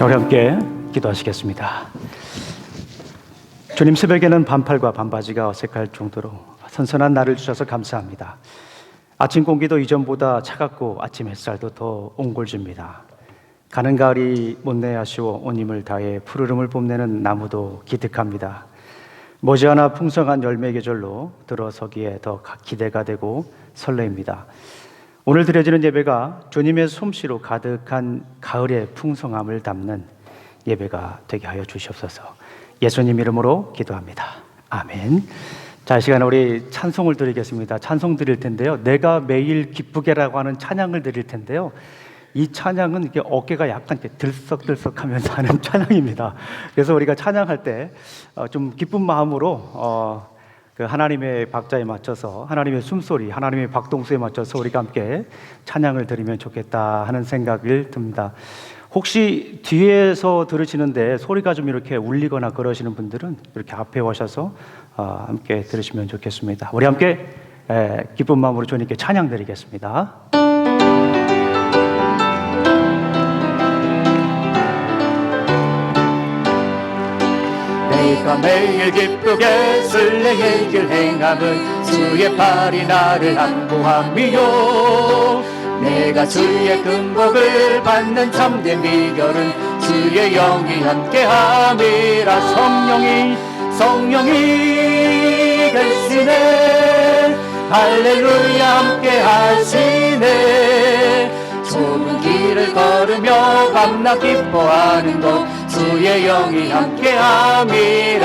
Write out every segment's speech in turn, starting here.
자, 우리 함께 기도하시겠습니다. 주님, 새벽에는 반팔과 반바지가 어색할 정도로 선선한 날을 주셔서 감사합니다. 아침 공기도 이전보다 차갑고 아침 햇살도 더 옹골집니다. 가는 가을이 못내 아쉬워 온 힘을 다해 푸르름을 뽐내는 나무도 기특합니다. 머지않아 풍성한 열매 계절로 들어서기에 더 기대가 되고 설레입니다. 오늘 드려지는 예배가 주님의 솜씨로 가득한 가을의 풍성함을 담는 예배가 되게 하여 주시옵소서. 예수님 이름으로 기도합니다. 아멘. 자, 이 시간에 우리 찬송을 드리겠습니다. 찬송 드릴 텐데요, 내가 매일 기쁘게라고 하는 찬양을 드릴 텐데요, 이 찬양은 이렇게 어깨가 약간 이렇게 들썩들썩하면서 하는 찬양입니다. 그래서 우리가 찬양할 때 좀 기쁜 마음으로 그 하나님의 박자에 맞춰서, 하나님의 숨소리, 하나님의 박동수에 맞춰서 우리가 함께 찬양을 드리면 좋겠다 하는 생각을 듭니다. 혹시 뒤에서 들으시는데 소리가 좀 이렇게 울리거나 그러시는 분들은 이렇게 앞에 오셔서 함께 들으시면 좋겠습니다. 우리 함께 기쁜 마음으로 주님께 찬양 드리겠습니다. 내가 매일 기쁘게 순례의 길 행함은 주의 팔이 나를 안보함이요, 내가 주의 금복을 받는 참된 비결은 주의 영이 함께함이라. 성령이 계시네, 할렐루야 함께하시네. 좁은 길을 걸으며 밤낮 기뻐하는 것 주의 영이 함께함이라.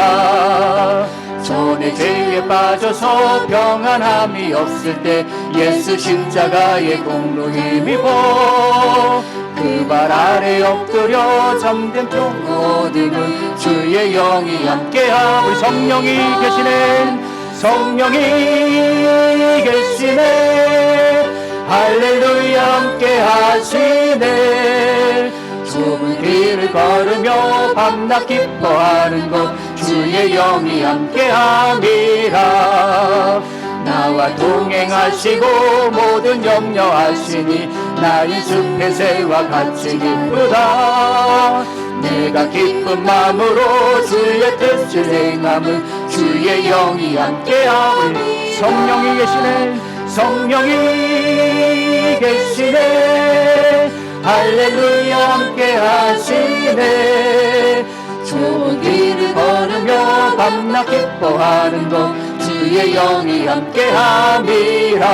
전에 죄에 빠져서 평안함이 없을 때 예수 십자가의 공로 힘입어 그 발 아래 엎드려 잠든 평화 얻음은 주의 영이 함께함. 우리 성령이 계시네, 할렐루야 함께하시네. 좁은 길을 걸으며 밤낮 기뻐하는 것 주의 영이 함께함이라. 나와 동행하시고 모든 염려하시니 나의 숲의 새와 같이 기쁘다. 내가 기쁜 마음으로 주의 뜻을 행함은 주의 영이 함께함을. 성령이 계시네, 할렐루야 함께하시네. 좁은 길을 걸으며 밤낮 기뻐하는 것 주의 영이 함께함이라.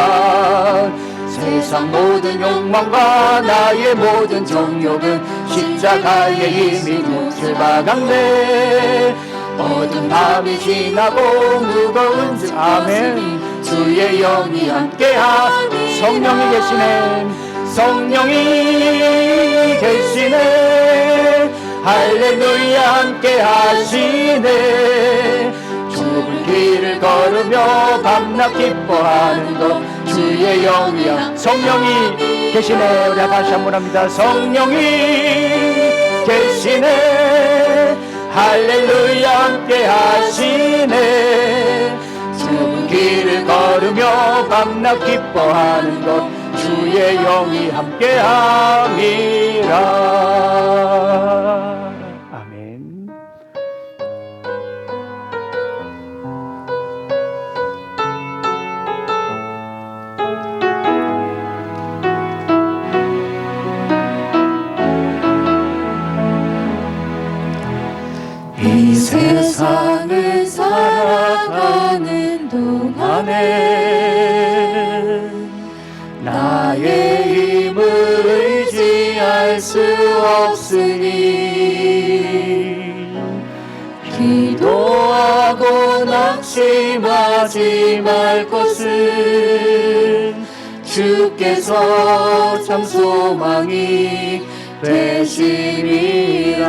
세상 모든 욕망과 나의 모든 정욕은 십자가에 이미 못을 박았네. 어두운 밤이 지나고 무거운 짐, 아멘. 주의 영이 함께함. 성령이 계시네, 할렐루야 함께하시네. 좁은 길을 걸으며 밤낮 기뻐하는 것 주의 영이 성령이 계시네. 우리 다시 한번 합니다. 성령이 계시네, 할렐루야 함께하시네. 좁은 길을 걸으며 밤낮 기뻐하는 것 주의 영이 함께함이라. 아멘. 이 세상을 살아가는 동안에 나의 힘을 의지할 수 없으니 기도하고 낙심하지 말 것은 주께서 참 소망이 되시리라.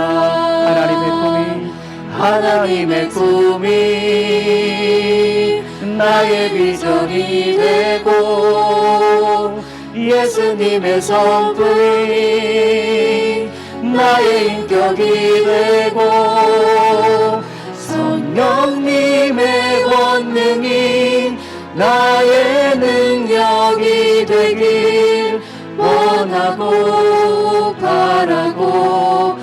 하나님의 꿈이 나의 비전이 되고 예수님의 성품이 나의 인격이 되고 성령님의 권능이 나의 능력이 되길 원하고 바라고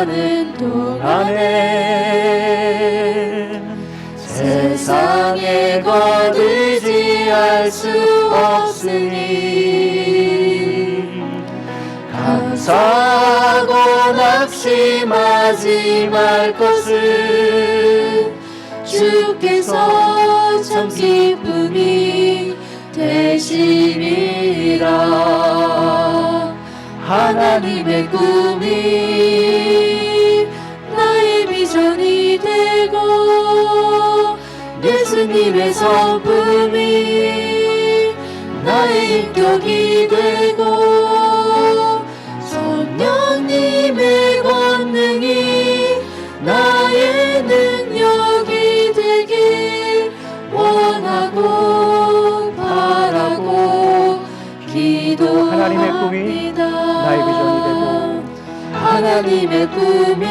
사는 동안에 세상에 거두지할 수 없으니 감사하고 낙심하지 말 것을 주께서 참 기쁨이 되심이라. 하나님의 꿈이 나의 비전이 되고 예수님의 성품이 나의 인격이 되고 성령님의 권능이 나의 능력이 되길 원하고 바라고 기도합니다. 하나님의 꿈이 나의 비전이 되고 하나님의 꿈이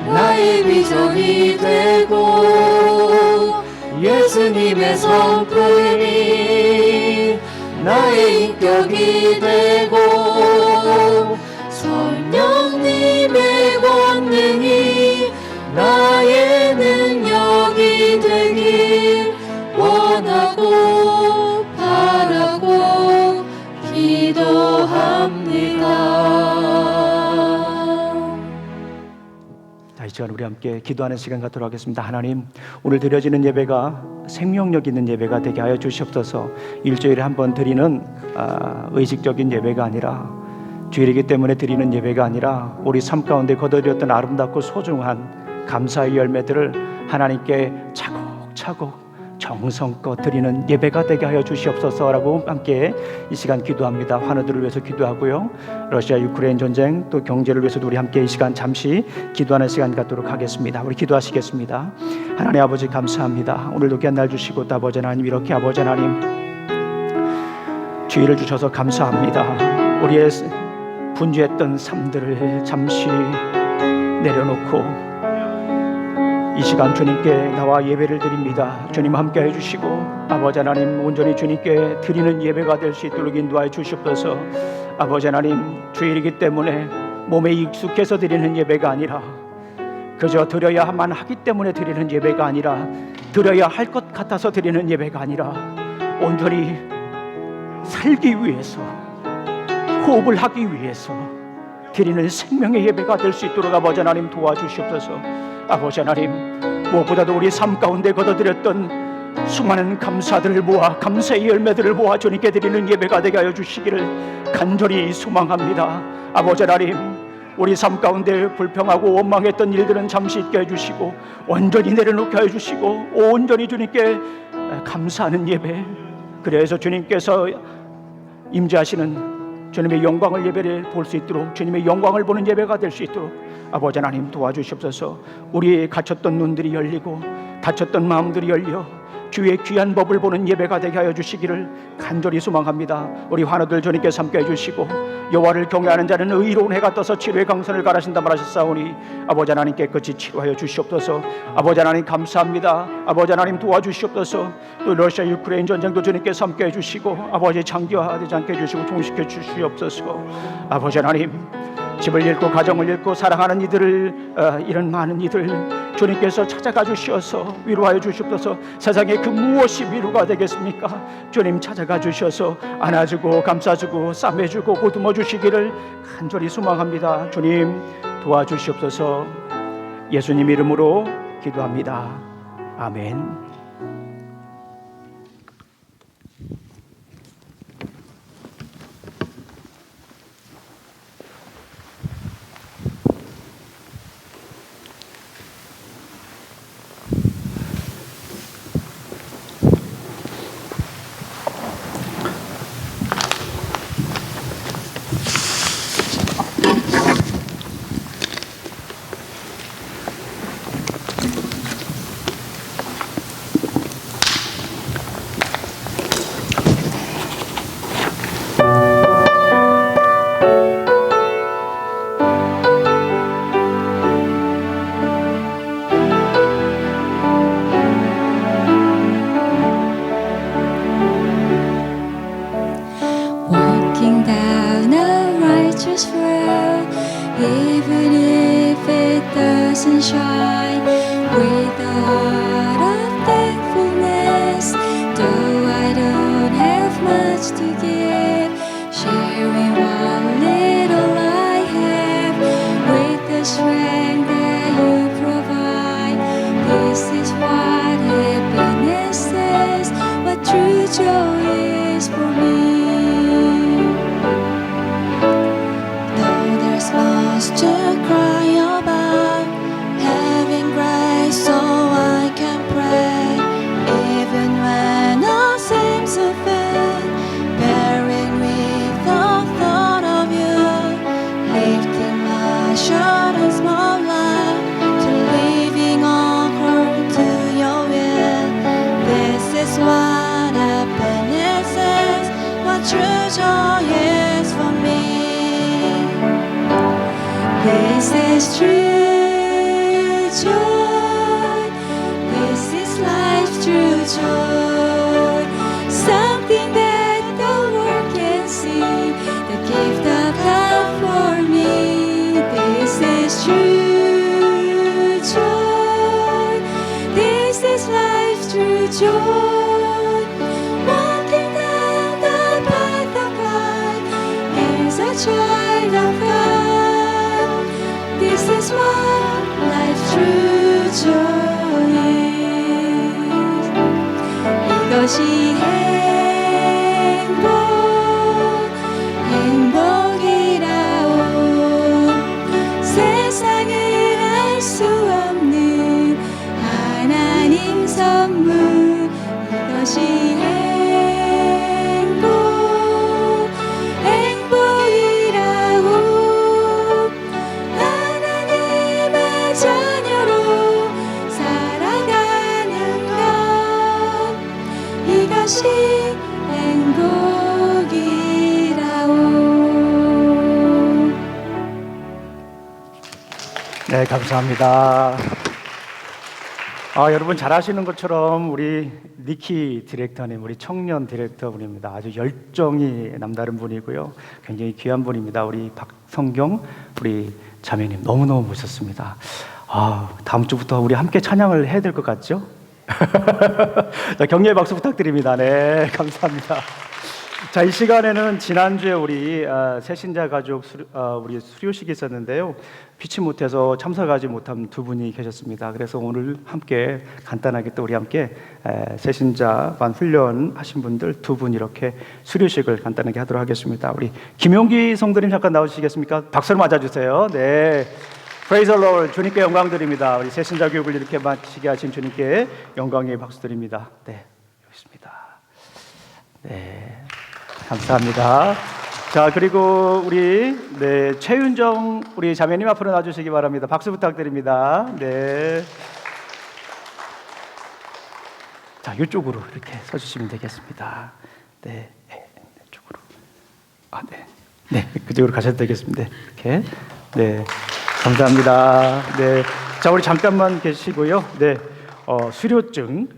나의 비전이 되고 예수님의 성품이 나의 인격이 되고 성령님의 권능이 나의 능력이 되길 원하고 바라고 기도합니다. 자, 이 시간 우리 함께 기도하는 시간 갖도록 하겠습니다. 하나님, 오늘 드려지는 예배가 생명력 있는 예배가 되게 하여 주시옵소서. 일주일에 한 번 드리는 의식적인 예배가 아니라 주일이기 때문에 드리는 예배가 아니라 우리 삶 가운데 거둬들였던 아름답고 소중한 감사의 열매들을 하나님께 차곡차곡 정성껏 드리는 예배가 되게 하여 주시옵소서라고 함께 이 시간 기도합니다. 환우들을 위해서 기도하고요, 러시아 유크레인 전쟁 또 경제를 위해서도 우리 함께 이 시간 잠시 기도하는 시간 갖도록 하겠습니다. 우리 기도하시겠습니다. 하나님 아버지 감사합니다. 오늘도 귀한 날 주시고 또 아버지 하나님 이렇게 아버지 하나님 주의를 주셔서 감사합니다. 우리의 분주했던 삶들을 잠시 내려놓고 이 시간 주님께 나와 예배를 드립니다. 주님 함께 해주시고 아버지 하나님 온전히 주님께 드리는 예배가 될 수 있도록 인도하여 주시옵소서. 아버지 하나님 주일이기 때문에 몸에 익숙해서 드리는 예배가 아니라 그저 드려야만 하기 때문에 드리는 예배가 아니라 드려야 할 것 같아서 드리는 예배가 아니라 온전히 살기 위해서 호흡을 하기 위해서 드리는 생명의 예배가 될 수 있도록 아버지 하나님 도와주시옵소서. 아버지 하나님 무엇보다도 우리 삶 가운데 거둬들였던 수많은 감사들을 모아 감사의 열매들을 모아 주님께 드리는 예배가 되게 하여 주시기를 간절히 소망합니다. 아버지 하나님 우리 삶 가운데 불평하고 원망했던 일들은 잠시 있게 해주시고 온전히 내려놓게 해주시고 온전히 주님께 감사하는 예배, 그래서 주님께서 임재하시는 주님의 영광을 예배를 볼 수 있도록 주님의 영광을 보는 예배가 될 수 있도록 아버지 하나님 도와주시옵소서. 우리 갇혔던 눈들이 열리고 닫혔던 마음들이 열려 주의 귀한 법을 보는 예배가 되게 하여 주시기를 간절히 소망합니다. 우리 환우들 주님께서 함께 해주시고 여호와를 경외하는 자는 의로운 해가 떠서 치료의 강선을 가라신다 말하셨사오니 아버지 하나님 깨끗이 치료하여 주시옵소서. 아버지 하나님 감사합니다. 아버지 하나님 도와주시옵소서. 또 러시아 유크레인 전쟁도 주님께서 함께 해주시고 아버지 장기화되지 않게 해주시고 종식해 주시옵소서. 아버지 하나님 집을 잃고 가정을 잃고 사랑하는 이들을 이런 많은 이들 주님께서 찾아가 주셔서 위로하여 주시옵소서. 세상에 그 무엇이 위로가 되겠습니까? 주님 찾아가 주셔서 안아주고 감싸주고 싸매주고 보듬어 주시기를 간절히 소망합니다. 주님 도와주시옵소서. 예수님 이름으로 기도합니다. 아멘. rise and shine with a heart of thankfulness. Though I don't have much to give, sharing what little I have with the strength that you provide. This is what happiness is, what true joy is for me. Though there's lots to cry about, having grace so I can pray, even when all seems to fail, bearing with the thought of you, lifting my short and small life to living according to your will. This is what happiness is, what true joy is for me. This is true joy. This is life's true joy. Something that the world can see, the gift of God for me. This is true joy. This is life's true joy. Walking down the path of life as a child of God. This is what life's true joy is. 이것이 행복이라오. 세상을 알 수 없는 하나님 선물. 이것이 행복이라고. 하나님의 자녀로 살아가는 것, 이것이 행복이라오. 네, 감사합니다. 여러분 잘 아시는 것처럼 우리 니키 디렉터님, 우리 청년 디렉터분입니다. 아주 열정이 남다른 분이고요. 굉장히 귀한 분입니다. 우리 박성경 우리 자매님 너무너무 멋있었습니다. 다음 주부터 우리 함께 찬양을 해야 될 것 같죠? 자, 격려의 박수 부탁드립니다. 네, 감사합니다. 자, 이 시간에는 지난주에 우리 새신자 가족 우리 수료식이 있었는데요. 피치 못해서 참석하지 못한 두 분이 계셨습니다. 그래서 오늘 함께 간단하게 또 우리 함께 새신자반 훈련하신 분들 두 분 이렇게 수료식을 간단하게 하도록 하겠습니다. 우리 김용기 성도님 잠깐 나오시겠습니까? 박수를 맞아주세요. 네. Praise the Lord. 주님께 영광 드립니다. 우리 새신자 교육을 이렇게 마치게 하신 주님께 영광의 박수 드립니다. 네, 여기 있습니다. 네, 감사합니다. 자, 그리고 우리 최윤정 우리 자매님 앞으로 나와주시기 바랍니다. 박수 부탁드립니다. 네. 자, 이쪽으로 이렇게 서주시면 되겠습니다. 네, 이쪽으로. 네, 그쪽으로 가셔도 되겠습니다. 이렇게. 네, 감사합니다. 네, 자, 우리 잠깐만 계시고요. 네, 수료증.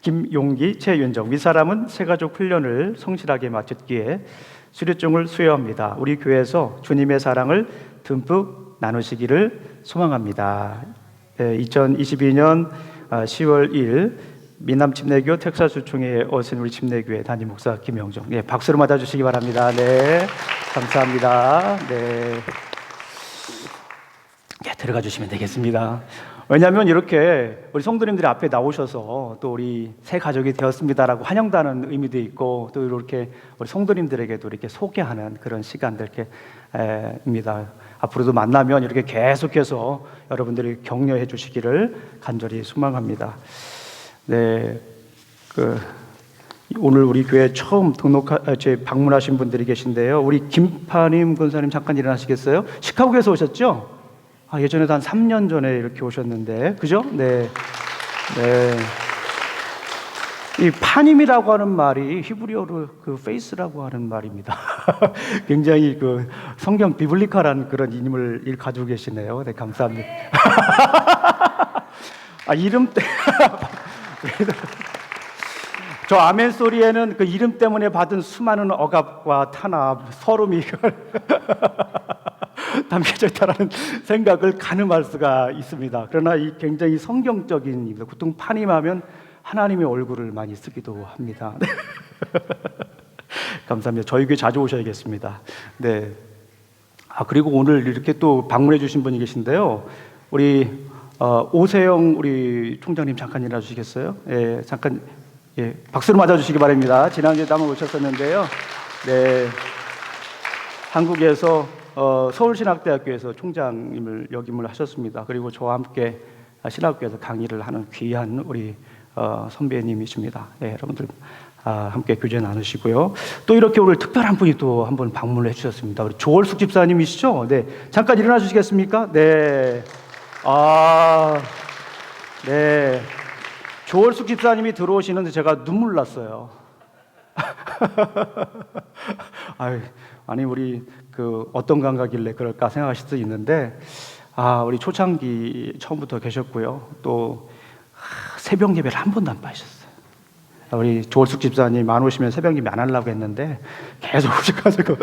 김용기, 최윤정 윗사람은 새가족 훈련을 성실하게 마쳤기에 수료증을 수여합니다. 우리 교회에서 주님의 사랑을 듬뿍 나누시기를 소망합니다. 2022년 10월 2일 미남 침례교 텍사스총회에 오신 우리 침례교회 담임 목사 김영정. 네, 박수로 맞아주시기 바랍니다. 네, 감사합니다. 네, 들어가 주시면 되겠습니다. 왜냐하면 이렇게 우리 성도님들이 앞에 나오셔서 또 우리 새 가족이 되었습니다라고 환영하는 의미도 있고 또 이렇게 우리 성도님들에게도 이렇게 소개하는 그런 시간들 입니다. 앞으로도 만나면 이렇게 계속해서 여러분들이 격려해 주시기를 간절히 소망합니다. 네, 오늘 우리 교회 처음 방문하신 분들이 계신데요. 우리 김파님 권사님 잠깐 일어나시겠어요? 시카고에서 오셨죠? 예전에도 한 3년 전에 이렇게 오셨는데, 그죠? 네. 네. 이 파님이라고 하는 말이 히브리어로 페이스라고 하는 말입니다. 굉장히 성경 비블리컬한 그런 인물을 가지고 계시네요. 네, 감사합니다. 이름 때. 저 아멘 소리에는 그 이름 때문에 받은 수많은 억압과 탄압, 서름이 담겨져 있다라는 생각을 가늠할 수가 있습니다. 그러나 이 굉장히 성경적인 입니다. 보통 파님하면 하나님의 얼굴을 많이 쓰기도 합니다. 감사합니다. 저희 교회 자주 오셔야겠습니다. 네. 그리고 오늘 이렇게 또 방문해 주신 분이 계신데요. 우리 오세영 우리 총장님 잠깐 일어나 주시겠어요? 예, 잠깐 박수로 맞아 주시기 바랍니다. 지난주에도 한번 오셨었는데요. 네. 한국에서 서울신학대학교에서 총장님을 역임을 하셨습니다. 그리고 저와 함께 신학교에서 강의를 하는 귀한 우리 선배님이십니다. 네, 여러분들 함께 교제 나누시고요. 또 이렇게 오늘 특별한 분이 또 한 번 방문을 해주셨습니다. 우리 조월숙 집사님이시죠? 네, 잠깐 일어나 주시겠습니까? 네, 네, 조월숙 집사님이 들어오시는데 제가 눈물 났어요. 아니 우리 어떤 감각일래 그럴까 생각하실 수 있는데 우리 초창기 처음부터 계셨고요. 또 새벽 예배를 한 번도 안 빠지셨어요. 우리 조월숙 집사님 안 오시면 새벽 예배 안 하려고 했는데 계속 오셔가지고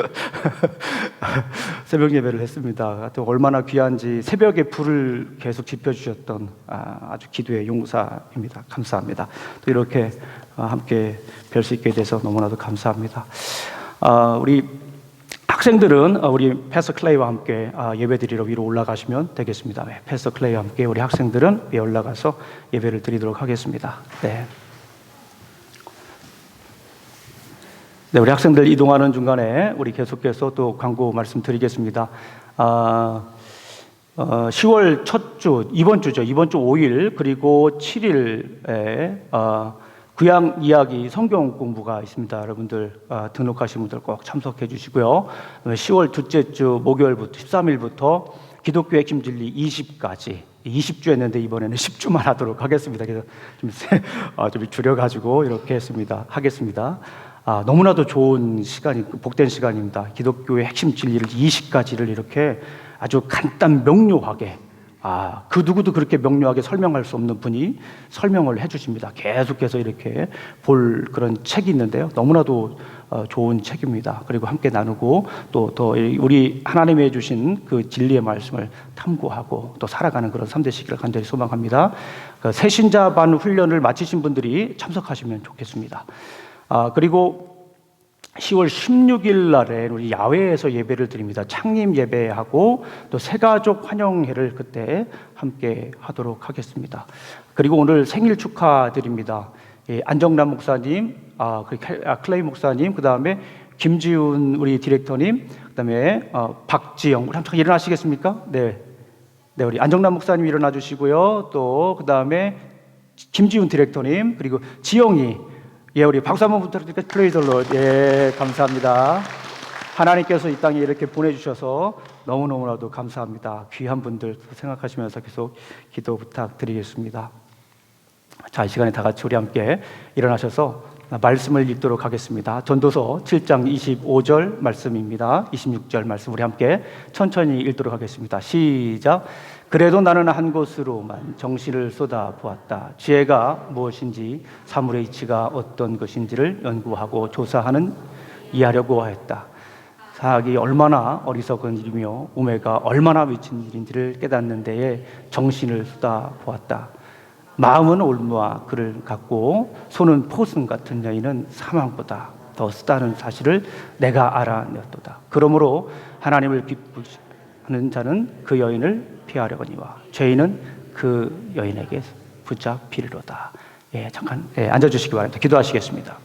새벽 예배를 했습니다. 또 얼마나 귀한지 새벽에 불을 계속 지펴주셨던 아주 기도의 용사입니다. 감사합니다. 또 이렇게 함께 뵐 수 있게 돼서 너무나도 감사합니다. 우리 학생들은 우리 패스터 클레이와 함께 예배드리러 위로 올라가시면 되겠습니다. 네, 패스터 클레이와 함께 우리 학생들은 위에 올라가서 예배를 드리도록 하겠습니다. 네. 네, 우리 학생들 이동하는 중간에 우리 계속해서 또 광고 말씀드리겠습니다. 10월 첫 주, 이번 주 5일 그리고 7일에 구약 이야기 성경 공부가 있습니다. 여러분들 등록하신 분들 꼭 참석해 주시고요. 10월 둘째 주 목요일부터 13일부터 기독교 핵심 진리 20까지 20주 했는데 이번에는 10주만 하도록 하겠습니다. 그래서 좀 줄여가지고 이렇게 하겠습니다. 너무나도 좋은 시간이 복된 시간입니다. 기독교의 핵심 진리를 20가지를 이렇게 아주 간단 명료하게 그 누구도 그렇게 명료하게 설명할 수 없는 분이 설명을 해주십니다. 계속해서 이렇게 볼 그런 책이 있는데요. 너무나도 좋은 책입니다. 그리고 함께 나누고 또 우리 하나님이 주신 그 진리의 말씀을 탐구하고 또 살아가는 그런 3대 시기를 간절히 소망합니다. 새신자 반 훈련을 마치신 분들이 참석하시면 좋겠습니다. 그리고 10월 16일 날에 우리 야외에서 예배를 드립니다. 창립 예배하고 또 새가족 환영회를 그때 함께 하도록 하겠습니다. 그리고 오늘 생일 축하드립니다. 안정남 목사님, 클레이 목사님, 그 다음에 김지훈 우리 디렉터님, 그 다음에 박지영, 우리 잠깐 일어나시겠습니까? 네, 우리 안정남 목사님 일어나 주시고요. 또 그 다음에 김지훈 디렉터님, 그리고 지영이 우리 박수 한번 부탁드릴게요. 프레이즈 더 로드. 감사합니다. 하나님께서 이 땅에 이렇게 보내주셔서 너무너무나도 감사합니다. 귀한 분들 생각하시면서 계속 기도 부탁드리겠습니다. 자, 이 시간에 다 같이 우리 함께 일어나셔서 말씀을 읽도록 하겠습니다. 전도서 7장 25절 말씀입니다. 26절 말씀 우리 함께 천천히 읽도록 하겠습니다. 시작. 그래도 나는 한 곳으로만 정신을 쏟아 보았다. 지혜가 무엇인지 사물의 이치가 어떤 것인지를 연구하고 조사하는 이해하려고 하였다. 사악이 얼마나 어리석은 일이며 우매가 얼마나 미친 일인지를 깨닫는 데에 정신을 쏟아 보았다. 마음은 올무와 그를 갖고 손은 포승 같은 여인은 사망보다 더 쓰다는 사실을 내가 알아내었도다. 그러므로 하나님을 기쁘시는 자는 그 여인을 피하려거니와 죄인은 그 여인에게 붙잡히리로다. 잠깐 앉아주시기 바랍니다. 기도하시겠습니다.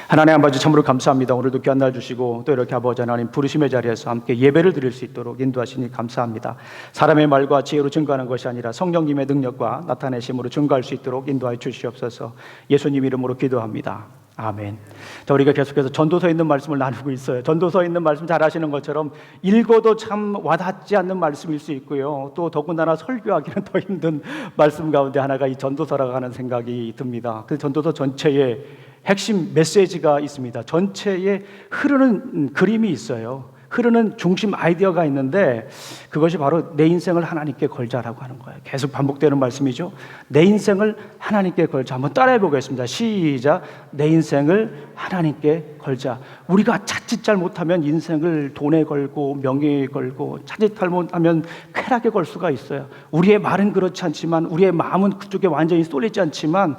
하나님 아버지 참으로 감사합니다. 오늘도 귀한 날 주시고 또 이렇게 아버지 하나님 부르심의 자리에서 함께 예배를 드릴 수 있도록 인도하시니 감사합니다. 사람의 말과 지혜로 증거하는 것이 아니라 성령님의 능력과 나타내심으로 증거할 수 있도록 인도하여 주시옵소서. 예수님 이름으로 기도합니다. 아멘. 자, 우리가 계속해서 전도서에 있는 말씀을 나누고 있어요. 전도서에 있는 말씀 잘 아시는 것처럼 읽어도 참 와닿지 않는 말씀일 수 있고요. 또 더군다나 설교하기는 더 힘든 말씀 가운데 하나가 이 전도서라고 하는 생각이 듭니다. 그 전도서 전체에 핵심 메시지가 있습니다. 전체에 흐르는 그림이 있어요. 흐르는 중심 아이디어가 있는데 그것이 바로 내 인생을 하나님께 걸자라고 하는 거예요. 계속 반복되는 말씀이죠. 내 인생을 하나님께 걸자. 한번 따라해 보겠습니다. 시작. 내 인생을 하나님께 걸자. 우리가 자칫 잘못하면 인생을 돈에 걸고 명예에 걸고 자칫 잘못하면 쾌락에 걸 수가 있어요. 우리의 말은 그렇지 않지만 우리의 마음은 그쪽에 완전히 쏠리지 않지만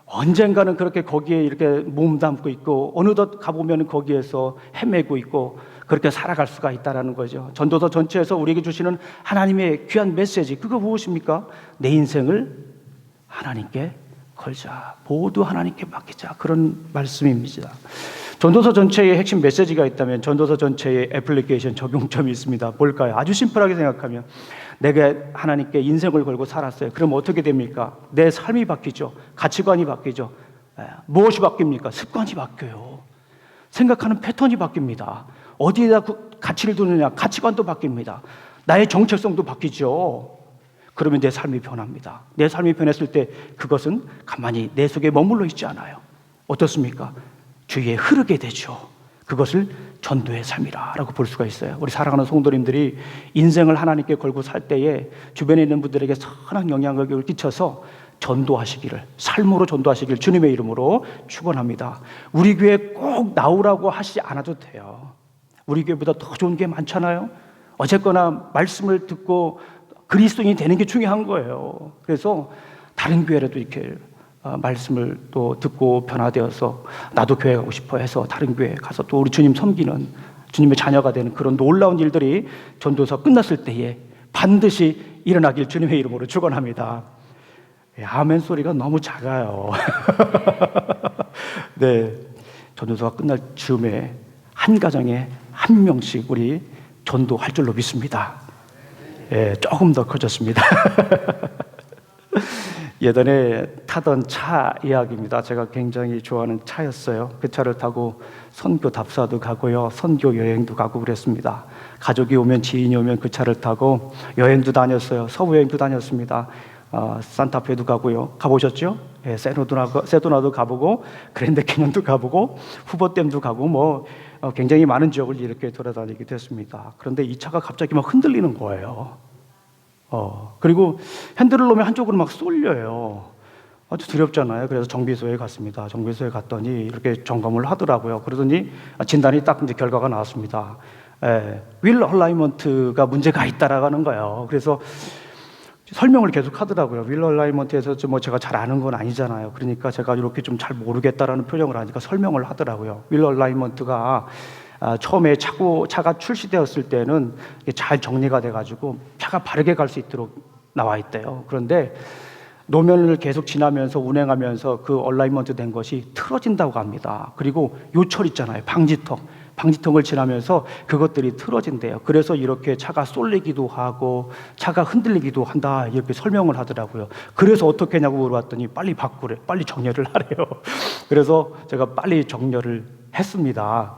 언젠가는 그렇게 거기에 이렇게 몸담고 있고 어느덧 가보면 거기에서 헤매고 있고 그렇게 살아갈 수가 있다는 거죠. 전도서 전체에서 우리에게 주시는 하나님의 귀한 메시지, 그거 무엇입니까? 내 인생을 하나님께 걸자. 모두 하나님께 맡기자. 그런 말씀입니다. 전도서 전체의 핵심 메시지가 있다면 전도서 전체의 애플리케이션 적용점이 있습니다. 뭘까요? 아주 심플하게 생각하면 내가 하나님께 인생을 걸고 살았어요. 그럼 어떻게 됩니까? 내 삶이 바뀌죠. 가치관이 바뀌죠. 무엇이 바뀝니까? 습관이 바뀌어요. 생각하는 패턴이 바뀝니다. 어디에다 가치를 두느냐? 가치관도 바뀝니다. 나의 정체성도 바뀌죠. 그러면 내 삶이 변합니다. 내 삶이 변했을 때 그것은 가만히 내 속에 머물러 있지 않아요. 어떻습니까? 주위에 흐르게 되죠. 그것을 전도의 삶이라고 볼 수가 있어요. 우리 사랑하는 성도님들이 인생을 하나님께 걸고 살 때에 주변에 있는 분들에게 선한 영향력을 끼쳐서 전도하시기를, 삶으로 전도하시기를 주님의 이름으로 축원합니다. 우리 교회 꼭 나오라고 하시지 않아도 돼요. 우리 교회보다 더 좋은 게 많잖아요. 어쨌거나 말씀을 듣고 그리스도인이 되는 게 중요한 거예요. 그래서 다른 교회라도 이렇게 말씀을 또 듣고 변화되어서 나도 교회 가고 싶어 해서 다른 교회 가서 또 우리 주님 섬기는 주님의 자녀가 되는 그런 놀라운 일들이 전도서 끝났을 때에 반드시 일어나길 주님의 이름으로 축원합니다. 아멘 소리가 너무 작아요. 네, 전도서가 끝날 즈음에 한 가정에 한 명씩 우리 전도할 줄로 믿습니다. 예, 조금 더 커졌습니다. 예전에 타던 차 이야기입니다. 제가 굉장히 좋아하는 차였어요. 그 차를 타고 선교 답사도 가고요, 선교 여행도 가고 그랬습니다. 가족이 오면, 지인이 오면 그 차를 타고 여행도 다녔어요. 서부 여행도 다녔습니다. 산타페도 가고요. 가보셨죠? 예, 세도나도 가보고 그랜드 캐년도 가보고 후보댐도 가고 뭐 굉장히 많은 지역을 이렇게 돌아다니게 됐습니다. 그런데 이 차가 갑자기 막 흔들리는 거예요. 그리고 핸들을 놓으면 한쪽으로 막 쏠려요. 아주 두렵잖아요. 그래서 정비소에 갔습니다. 정비소에 갔더니 이렇게 점검을 하더라고요. 그러더니 진단이 딱 이제 결과가 나왔습니다. 휠 얼라이먼트가 문제가 있다라는 거예요. 그래서 설명을 계속 하더라고요. 휠 얼라이먼트에서 뭐 제가 잘 아는 건 아니잖아요. 그러니까 제가 이렇게 좀 잘 모르겠다라는 표정을 하니까 설명을 하더라고요. 휠 얼라이먼트가 처음에 차가 출시되었을 때는 잘 정리가 돼가지고 차가 바르게 갈 수 있도록 나와 있대요. 그런데 노면을 계속 지나면서 운행하면서 그 얼라이먼트 된 것이 틀어진다고 합니다. 그리고 요철 있잖아요. 방지턱을 지나면서 그것들이 틀어진대요. 그래서 이렇게 차가 쏠리기도 하고 차가 흔들리기도 한다, 이렇게 설명을 하더라고요. 그래서 어떻게 했냐고 물어봤더니 빨리 바꾸래, 빨리 정렬을 하래요. 그래서 제가 빨리 정렬을 했습니다.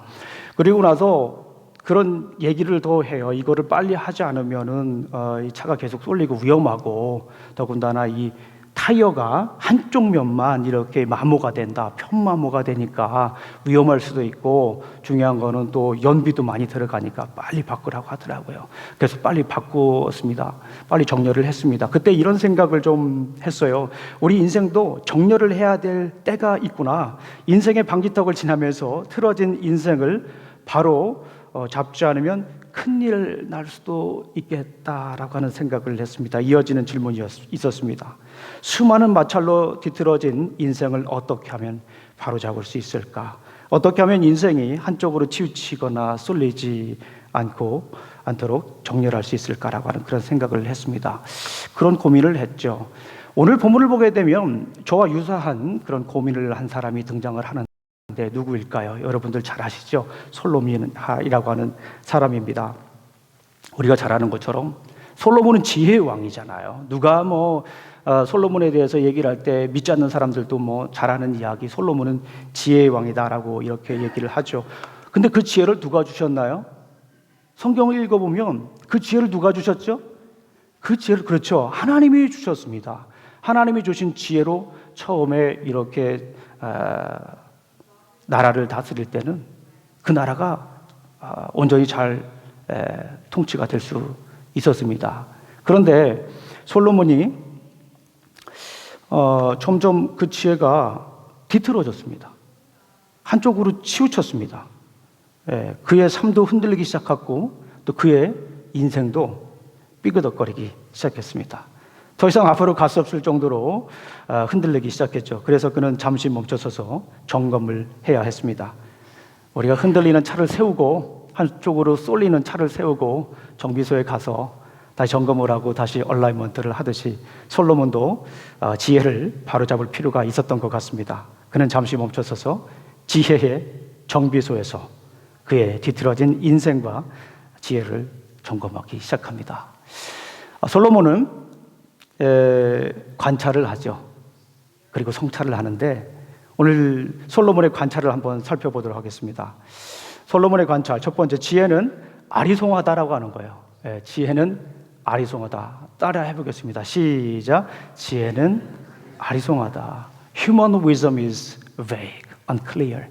그리고 나서 그런 얘기를 더 해요. 이거를 빨리 하지 않으면은 이 차가 계속 쏠리고 위험하고, 더군다나 이 타이어가 한쪽 면만 이렇게 마모가 된다, 편마모가 되니까 위험할 수도 있고, 중요한 거는 또 연비도 많이 들어가니까 빨리 바꾸라고 하더라고요. 그래서 빨리 바꾸었습니다. 빨리 정렬을 했습니다. 그때 이런 생각을 좀 했어요. 우리 인생도 정렬을 해야 될 때가 있구나. 인생의 방지턱을 지나면서 틀어진 인생을 바로 잡지 않으면 큰일 날 수도 있겠다라고 하는 생각을 했습니다. 이어지는 질문이 있었습니다. 수많은 마찰로 뒤틀어진 인생을 어떻게 하면 바로잡을 수 있을까? 어떻게 하면 인생이 한쪽으로 치우치거나 쏠리지 않도록 정렬할 수 있을까라고 하는 그런 생각을 했습니다. 그런 고민을 했죠. 오늘 본문을 보게 되면 저와 유사한 그런 고민을 한 사람이 등장을 하는 누구일까요? 여러분들 잘 아시죠? 솔로몬이라고 하는 사람입니다. 우리가 잘 아는 것처럼 솔로몬은 지혜의 왕이잖아요. 누가 솔로몬에 대해서 얘기를 할 때 믿지 않는 사람들도 잘 아는 이야기, 솔로몬은 지혜의 왕이다라고 이렇게 얘기를 하죠. 근데 그 지혜를 누가 주셨나요? 성경을 읽어보면 그 지혜를 누가 주셨죠? 그 지혜를, 그렇죠, 하나님이 주셨습니다. 하나님이 주신 지혜로 처음에 이렇게 나라를 다스릴 때는 그 나라가 온전히 잘 통치가 될 수 있었습니다. 그런데 솔로몬이 점점 그 지혜가 뒤틀어졌습니다. 한쪽으로 치우쳤습니다. 그의 삶도 흔들리기 시작했고 또 그의 인생도 삐그덕거리기 시작했습니다. 더 이상 앞으로 갈 수 없을 정도로 흔들리기 시작했죠. 그래서 그는 잠시 멈춰서서 점검을 해야 했습니다. 우리가 흔들리는 차를 세우고 한쪽으로 쏠리는 차를 세우고 정비소에 가서 다시 점검을 하고 다시 얼라이먼트를 하듯이 솔로몬도 지혜를 바로잡을 필요가 있었던 것 같습니다. 그는 잠시 멈춰서서 지혜의 정비소에서 그의 뒤틀어진 인생과 지혜를 점검하기 시작합니다. 솔로몬은 관찰을 하죠. 그리고 성찰을 하는데 오늘 솔로몬의 관찰을 한번 살펴보도록 하겠습니다. 솔로몬의 관찰, 첫 번째, 지혜는 아리송하다라고 하는 거예요. 지혜는 아리송하다. 따라 해보겠습니다. 시작. 지혜는 아리송하다. Human wisdom is vague, unclear.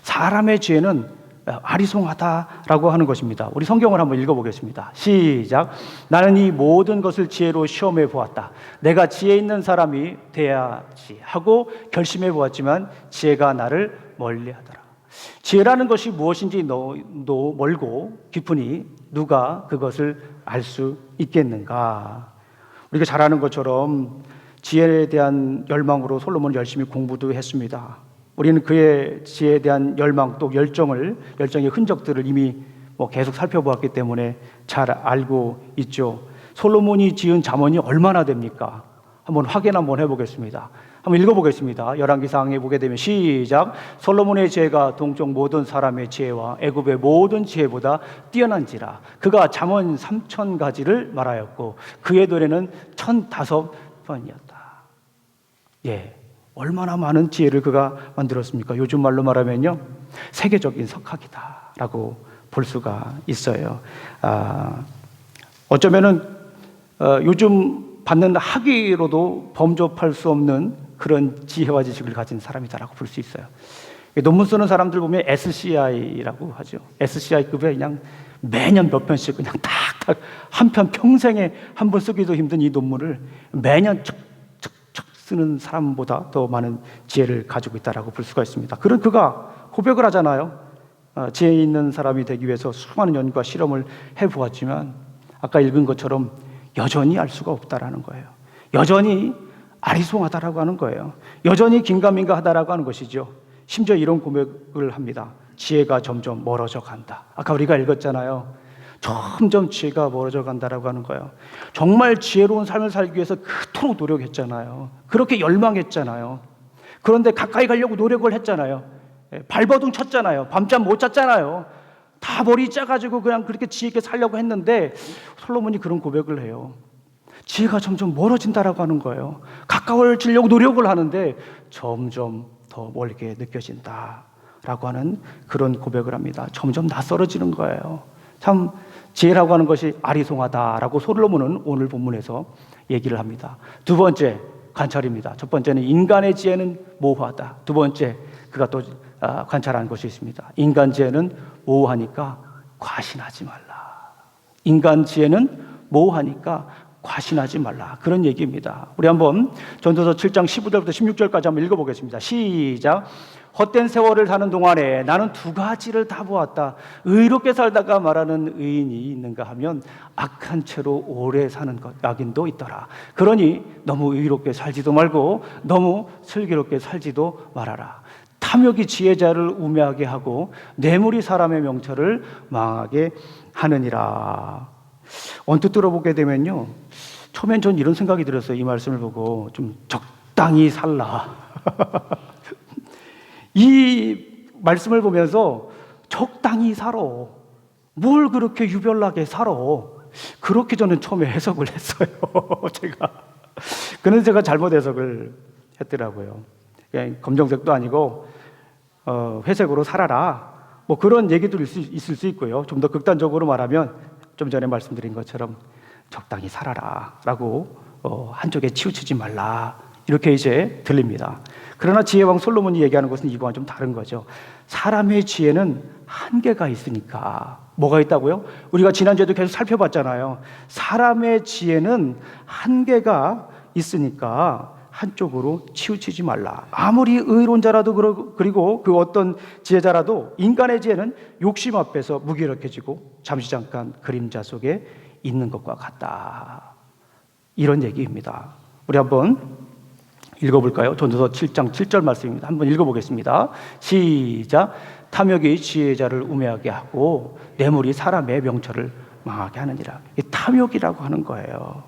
사람의 지혜는 아리송하다라고 하는 것입니다. 우리 성경을 한번 읽어보겠습니다. 시작. 나는 이 모든 것을 지혜로 시험해 보았다. 내가 지혜 있는 사람이 돼야지 하고 결심해 보았지만 지혜가 나를 멀리하더라. 지혜라는 것이 무엇인지 너도 멀고 깊으니 누가 그것을 알 수 있겠는가? 우리가 잘 아는 것처럼 지혜에 대한 열망으로 솔로몬은 열심히 공부도 했습니다. 우리는 그의 지혜에 대한 열망 또 열정의 흔적들을 이미 계속 살펴보았기 때문에 잘 알고 있죠. 솔로몬이 지은 잠언이 얼마나 됩니까? 한번 확인 한번 해보겠습니다. 한번 읽어보겠습니다. 열왕기상에 보게 되면 시작. 솔로몬의 지혜가 동쪽 모든 사람의 지혜와 애굽의 모든 지혜보다 뛰어난지라. 그가 잠언 3,000가지를 말하였고 그의 노래는 1,005번이었다. 얼마나 많은 지혜를 그가 만들었습니까? 요즘 말로 말하면요, 세계적인 석학이다라고 볼 수가 있어요. 어쩌면은 요즘 받는 학위로도 범접할 수 없는 그런 지혜와 지식을 가진 사람이다라고 볼 수 있어요. 논문 쓰는 사람들 보면 SCI라고 하죠. SCI급에 그냥 매년 몇 편씩 그냥 탁탁 한 편 평생에 한 번 쓰기도 힘든 이 논문을 매년 척척척 쓰는 사람보다 더 많은 지혜를 가지고 있다라고 볼 수가 있습니다. 그런 그가 고백을 하잖아요. 지혜 있는 사람이 되기 위해서 수많은 연구와 실험을 해보았지만 아까 읽은 것처럼 여전히 알 수가 없다라는 거예요. 여전히 아리송하다라고 하는 거예요. 여전히 긴가민가하다라고 하는 것이죠. 심지어 이런 고백을 합니다. 지혜가 점점 멀어져 간다. 아까 우리가 읽었잖아요. 점점 지혜가 멀어져 간다라고 하는 거예요. 정말 지혜로운 삶을 살기 위해서 그토록 노력했잖아요. 그렇게 열망했잖아요. 그런데 가까이 가려고 노력을 했잖아요. 발버둥 쳤잖아요. 밤잠 못 잤잖아요. 다 머리 짜가지고 그냥 그렇게 지혜 있게 살려고 했는데 솔로몬이 그런 고백을 해요. 지혜가 점점 멀어진다라고 하는 거예요. 가까워지려고 노력을 하는데 점점 더 멀게 느껴진다라고 하는 그런 고백을 합니다. 점점 낯설어지는 거예요. 참 지혜라고 하는 것이 아리송하다라고 솔로몬은 오늘 본문에서 얘기를 합니다. 두 번째 관찰입니다. 첫 번째는 인간의 지혜는 모호하다. 두 번째 그가 또 관찰한 것이 있습니다. 인간 지혜는 모호하니까 과신하지 말라. 인간 지혜는 모호하니까 과신하지 말라. 그런 얘기입니다. 우리 한번 전도서 7장 15절부터 16절까지 한번 읽어보겠습니다. 시작. 헛된 세월을 사는 동안에 나는 두 가지를 다 보았다. 의롭게 살다가 말하는 의인이 있는가 하면 악한 채로 오래 사는 것 악인도 있더라. 그러니 너무 의롭게 살지도 말고 너무 슬기롭게 살지도 말아라. 탐욕이 지혜자를 우매하게 하고 뇌물이 사람의 명철을 망하게 하느니라. 언뜻 들어보게 되면요, 처음엔 전 이런 생각이 들었어요. 이 말씀을 보고 좀 적당히 살라. 이 말씀을 보면서 적당히 살아. 뭘 그렇게 유별나게 살아. 그렇게 저는 처음에 해석을 했어요. 그런데 제가 잘못 해석을 했더라고요. 검정색도 아니고 회색으로 살아라. 뭐 그런 얘기도 있을 수 있고요. 좀 더 극단적으로 말하면 좀 전에 말씀드린 것처럼 적당히 살아라 라고 한쪽에 치우치지 말라 이렇게 이제 들립니다. 그러나 지혜왕 솔로몬이 얘기하는 것은 이거와 좀 다른 거죠. 사람의 지혜는 한계가 있으니까. 뭐가 있다고요? 우리가 지난주에도 계속 살펴봤잖아요. 사람의 지혜는 한계가 있으니까 한쪽으로 치우치지 말라. 아무리 의론자라도 그리고 그 어떤 지혜자라도 인간의 지혜는 욕심 앞에서 무기력해지고 잠시 잠깐 그림자 속에 있는 것과 같다. 이런 얘기입니다. 우리 한번 읽어볼까요? 전도서 7장 7절 말씀입니다. 한번 읽어보겠습니다. 시작. 탐욕이 지혜자를 우매하게 하고 뇌물이 사람의 명철을 망하게 하느니라. 이 탐욕이라고 하는 거예요.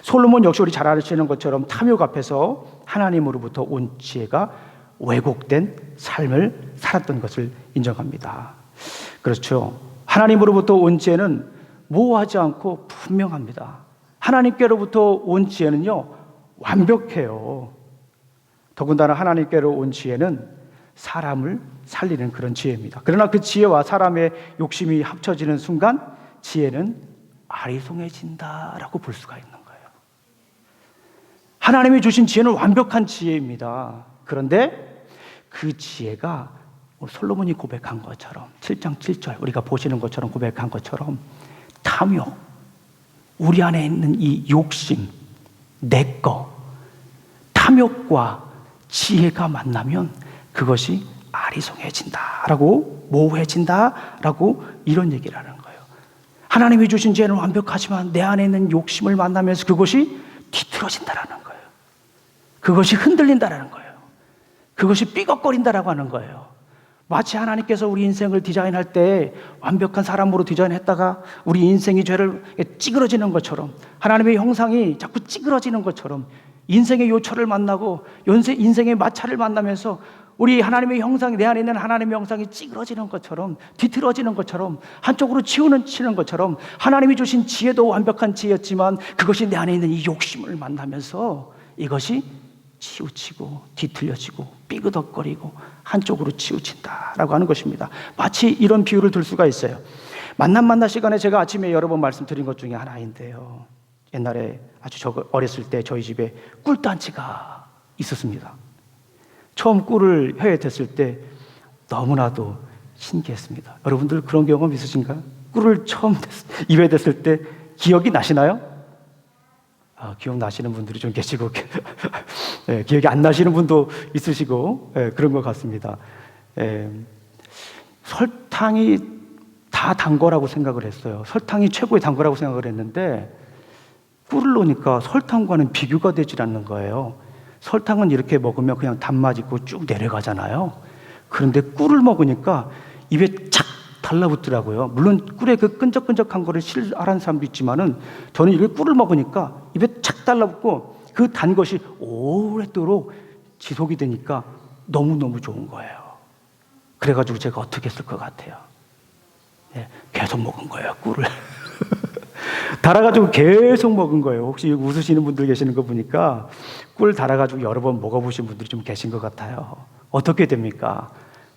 솔로몬 역시 우리 잘 아시는 것처럼 탐욕 앞에서 하나님으로부터 온 지혜가 왜곡된 삶을 살았던 것을 인정합니다. 그렇죠. 하나님으로부터 온 지혜는 모호하지 않고 분명합니다. 하나님께로부터 온 지혜는요, 완벽해요. 더군다나 하나님께로 온 지혜는 사람을 살리는 그런 지혜입니다. 그러나 그 지혜와 사람의 욕심이 합쳐지는 순간 지혜는 아리송해진다라고 볼 수가 있는 거예요. 하나님이 주신 지혜는 완벽한 지혜입니다. 그런데 그 지혜가 솔로몬이 고백한 것처럼 7장 7절 우리가 보시는 것처럼 고백한 것처럼 탐욕, 우리 안에 있는 이 욕심, 내꺼, 탐욕과 지혜가 만나면 그것이 아리송해진다라고, 모호해진다라고 이런 얘기를 하는 거예요. 하나님이 주신 지혜는 완벽하지만 내 안에 있는 욕심을 만나면서 그것이 뒤틀어진다라는 거예요. 그것이 흔들린다라는 거예요. 그것이 삐걱거린다라고 하는 거예요. 마치 하나님께서 우리 인생을 디자인할 때 완벽한 사람으로 디자인했다가 우리 인생이 죄를 찌그러지는 것처럼, 하나님의 형상이 자꾸 찌그러지는 것처럼 인생의 요철을 만나고 인생의 마찰을 만나면서 우리 하나님의 형상이, 내 안에 있는 하나님의 형상이 찌그러지는 것처럼, 뒤틀어지는 것처럼, 한쪽으로 치는 것처럼 하나님이 주신 지혜도 완벽한 지혜였지만 그것이 내 안에 있는 이 욕심을 만나면서 이것이 치우치고 뒤틀려지고 삐그덕거리고 한쪽으로 치우친다라고 하는 것입니다. 마치 이런 비유를 들 수가 있어요. 만나 시간에 제가 아침에 여러 번 말씀드린 것 중에 하나인데요. 옛날에 아주 어렸을 때 저희 집에 꿀단지가 있었습니다. 처음 꿀을 혀에 댔을 때 너무나도 신기했습니다. 여러분들 그런 경험 있으신가요? 꿀을 처음 입에 댔을 때 기억이 나시나요? 기억나시는 분들이 좀 계시고 네, 기억이 안 나시는 분도 있으시고 그런 것 같습니다. 설탕이 다 단 거라고 생각을 했어요. 설탕이 최고의 단 거라고 생각을 했는데 꿀을 넣으니까 설탕과는 비교가 되질 않는 거예요. 설탕은 이렇게 먹으면 그냥 단맛 있고 쭉 내려가잖아요. 그런데 꿀을 먹으니까 입에 착 달라붙더라고요. 물론 꿀의 그 끈적끈적한 거를 싫어하는 사람도 있지만은 저는 이렇게 꿀을 먹으니까 입에 착 달라붙고 그 단 것이 오랫도록 지속이 되니까 너무너무 좋은 거예요. 그래가지고 제가 어떻게 했을 것 같아요? 계속 먹은 거예요, 꿀을. 달아가지고 계속 먹은 거예요. 혹시 웃으시는 분들 계시는 거 보니까 꿀 달아가지고 여러 번 먹어보신 분들이 좀 계신 것 같아요. 어떻게 됩니까?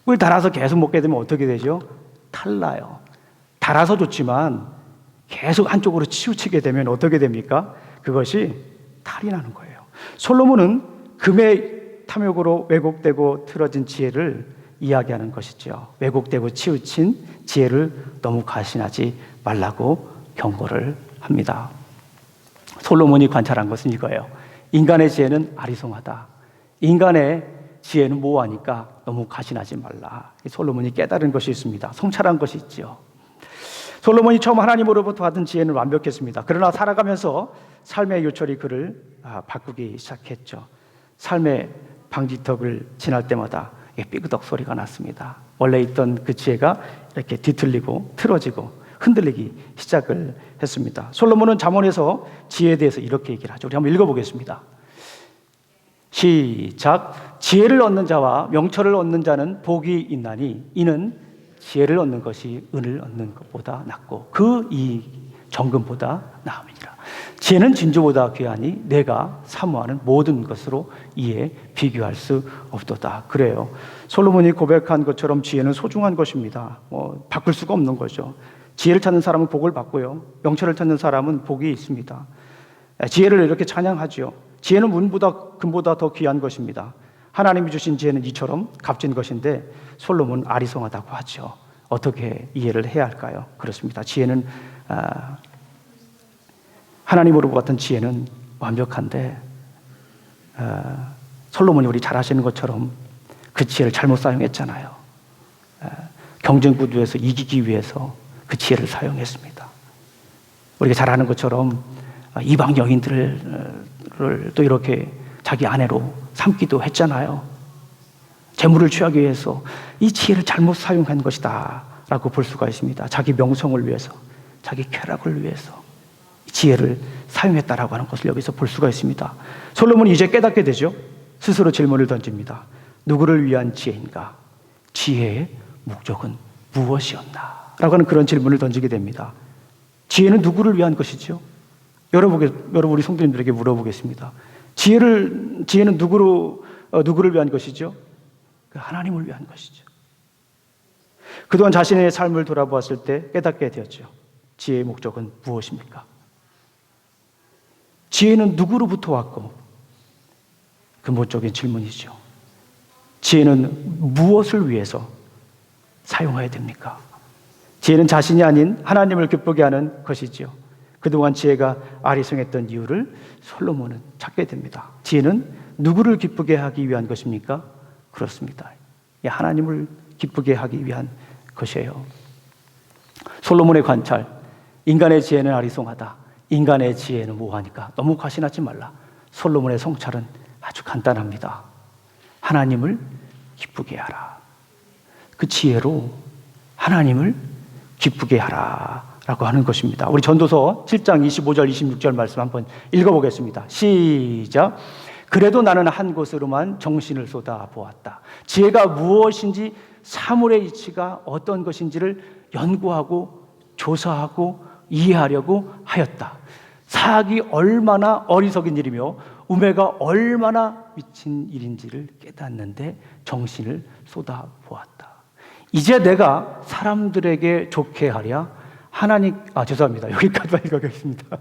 꿀 달아서 계속 먹게 되면 어떻게 되죠? 탈나요. 달아서 좋지만 계속 한쪽으로 치우치게 되면 어떻게 됩니까? 그것이 탈이 나는 거예요. 솔로몬은 금의 탐욕으로 왜곡되고 틀어진 지혜를 이야기하는 것이죠. 왜곡되고 치우친 지혜를 너무 과신하지 말라고 경고를 합니다. 솔로몬이 관찰한 것은 이거예요. 인간의 지혜는 아리송하다. 인간의 지혜는 모호하니까 너무 과신하지 말라. 솔로몬이 깨달은 것이 있습니다. 성찰한 것이 있죠. 솔로몬이 처음 하나님으로부터 받은 지혜는 완벽했습니다. 그러나 살아가면서 삶의 요철이 그를 바꾸기 시작했죠. 삶의 방지턱을 지날 때마다 삐그덕 소리가 났습니다. 원래 있던 그 지혜가 이렇게 뒤틀리고 틀어지고 흔들리기 시작을 했습니다. 솔로몬은 잠언에서 지혜에 대해서 이렇게 얘기를 하죠. 우리 한번 읽어보겠습니다. 시작. 지혜를 얻는 자와 명철을 얻는 자는 복이 있나니 이는 지혜를 얻는 것이 은을 얻는 것보다 낫고 그 이 정금보다 나음이니라. 지혜는 진주보다 귀하니 내가 사모하는 모든 것으로 이에 비교할 수 없도다. 그래요. 솔로몬이 고백한 것처럼 지혜는 소중한 것입니다. 바꿀 수가 없는 거죠. 지혜를 찾는 사람은 복을 받고요. 명철을 찾는 사람은 복이 있습니다. 지혜를 이렇게 찬양하죠. 지혜는 은보다 금보다 더 귀한 것입니다. 하나님이 주신 지혜는 이처럼 값진 것인데 솔로몬은 아리송하다고 하죠. 어떻게 이해를 해야 할까요? 그렇습니다. 지혜는 하나님으로부터 받은 지혜는 완벽한데 솔로몬이 우리 잘 아시는 것처럼 그 지혜를 잘못 사용했잖아요. 경쟁 구도에서 이기기 위해서 그 지혜를 사용했습니다. 우리가 잘 아는 것처럼 이방 여인들을 또 이렇게 자기 아내로 삼기도 했잖아요. 재물을 취하기 위해서 이 지혜를 잘못 사용한 것이다 라고 볼 수가 있습니다. 자기 명성을 위해서, 자기 쾌락을 위해서 지혜를 사용했다라고 하는 것을 여기서 볼 수가 있습니다. 솔로몬이 이제 깨닫게 되죠. 스스로 질문을 던집니다. 누구를 위한 지혜인가? 지혜의 목적은 무엇이었나? 라고 하는 그런 질문을 던지게 됩니다. 지혜는 누구를 위한 것이죠? 여러분 우리 성도님들에게 물어보겠습니다. 지혜는 누구를 위한 것이죠? 하나님을 위한 것이죠. 그동안 자신의 삶을 돌아보았을 때 깨닫게 되었죠. 지혜의 목적은 무엇입니까? 지혜는 누구로부터 왔고, 근본적인 질문이죠. 지혜는 무엇을 위해서 사용해야 됩니까? 지혜는 자신이 아닌 하나님을 기쁘게 하는 것이지요. 그동안 지혜가 아리송했던 이유를 솔로몬은 찾게 됩니다. 지혜는 누구를 기쁘게 하기 위한 것입니까? 그렇습니다. 하나님을 기쁘게 하기 위한 것이에요. 솔로몬의 관찰, 인간의 지혜는 아리송하다. 인간의 지혜는 모호하니까 너무 과신하지 말라. 솔로몬의 성찰은 아주 간단합니다. 하나님을 기쁘게 하라. 그 지혜로 하나님을 기쁘게 하라 라고 하는 것입니다. 우리 전도서 7장 25절 26절 말씀 한번 읽어보겠습니다. 시작. 그래도 나는 한 곳으로만 정신을 쏟아 보았다. 지혜가 무엇인지, 사물의 이치가 어떤 것인지를 연구하고 조사하고 이해하려고 하였다. 사악이 얼마나 어리석은 일이며 우매가 얼마나 미친 일인지를 깨닫는데 정신을 쏟아 보았다. 이제 내가 사람들에게 좋게 하랴 죄송합니다. 여기까지만 읽어보겠습니다.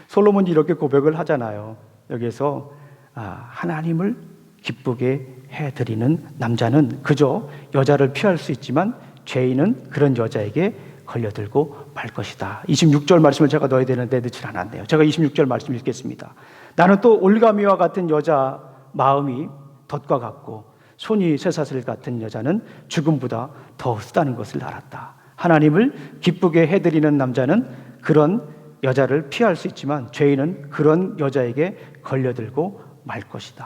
솔로몬이 이렇게 고백을 하잖아요. 여기서 하나님을 기쁘게 해드리는 남자는 그저 여자를 피할 수 있지만 죄인은 그런 여자에게 걸려들고 말 것이다. 26절 말씀을 제가 넣어야 되는데 넣질 않았네요. 제가 26절 말씀 읽겠습니다. 나는 또 올가미와 같은 여자 마음이 덫과 같고 손이 쇠사슬 같은 여자는 죽음보다 더 쓰다는 것을 알았다. 하나님을 기쁘게 해드리는 남자는 그런 여자를 피할 수 있지만 죄인은 그런 여자에게 걸려들고 말 것이다.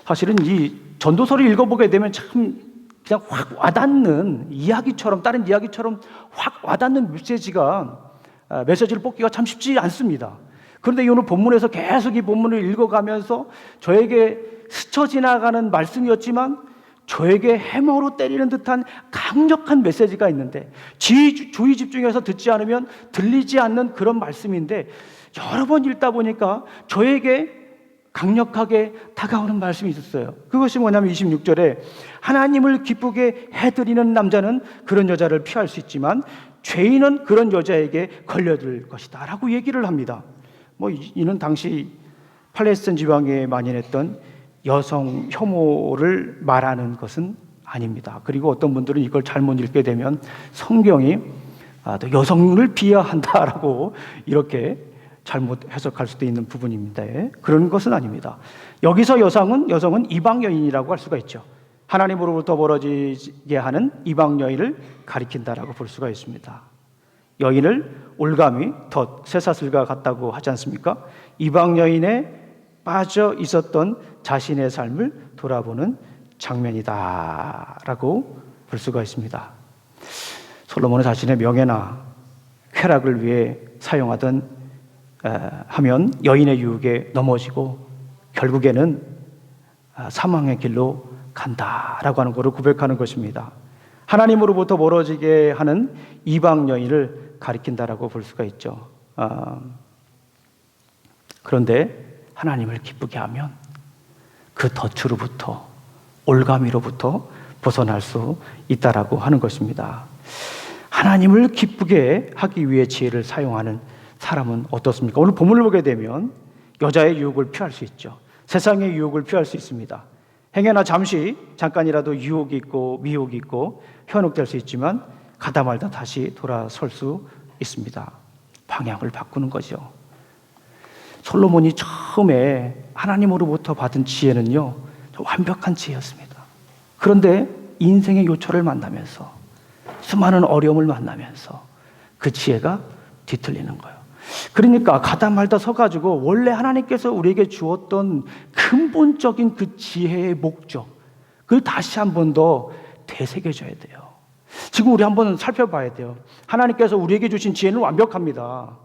사실은 이 전도서를 읽어보게 되면 참 그냥 확 와닿는 이야기처럼, 다른 이야기처럼 확 와닿는 메시지를 뽑기가 참 쉽지 않습니다. 그런데 오늘 본문에서 계속 이 본문을 읽어가면서 저에게 스쳐 지나가는 말씀이었지만 저에게 해머로 때리는 듯한 강력한 메시지가 있는데 주의 집중해서 듣지 않으면 들리지 않는 그런 말씀인데 여러 번 읽다 보니까 저에게 강력하게 다가오는 말씀이 있었어요. 그것이 뭐냐면 26절에 하나님을 기쁘게 해드리는 남자는 그런 여자를 피할 수 있지만 죄인은 그런 여자에게 걸려들 것이다 라고 얘기를 합니다. 이는 당시 팔레스타인 지방에 만연했던 여성 혐오를 말하는 것은 아닙니다. 그리고 어떤 분들은 이걸 잘못 읽게 되면 성경이 또 여성을 비하한다라고 이렇게 잘못 해석할 수도 있는 부분입니다. 그런 것은 아닙니다. 여기서 여성은 이방 여인이라고 할 수가 있죠. 하나님으로부터 벌어지게 하는 이방 여인을 가리킨다라고 볼 수가 있습니다. 여인을 올가미, 덫, 쇠사슬과 같다고 하지 않습니까? 이방 여인에 빠져 있었던 자신의 삶을 돌아보는 장면이다라고 볼 수가 있습니다. 솔로몬은 자신의 명예나 쾌락을 위해 하면 여인의 유혹에 넘어지고 결국에는 사망의 길로 간다라고 하는 것을 고백하는 것입니다. 하나님으로부터 멀어지게 하는 이방 여인을 가리킨다라고 볼 수가 있죠. 그런데 하나님을 기쁘게 하면 그 덫으로부터, 올가미로부터 벗어날 수 있다라고 하는 것입니다. 하나님을 기쁘게 하기 위해 지혜를 사용하는 사람은 어떻습니까? 오늘 본문을 보게 되면 여자의 유혹을 피할 수 있죠. 세상의 유혹을 피할 수 있습니다. 행여나 잠시 잠깐이라도 유혹이 있고 미혹이 있고 현혹될 수 있지만 가다 말다 다시 돌아설 수 있습니다. 방향을 바꾸는 거죠. 솔로몬이 처음에 하나님으로부터 받은 지혜는요, 완벽한 지혜였습니다. 그런데 인생의 요철을 만나면서 수많은 어려움을 만나면서 그 지혜가 뒤틀리는 거예요. 그러니까 가다 말다 서가지고 원래 하나님께서 우리에게 주었던 근본적인 그 지혜의 목적, 그걸 다시 한 번 더 되새겨져야 돼요. 지금 우리 한번 살펴봐야 돼요. 하나님께서 우리에게 주신 지혜는 완벽합니다.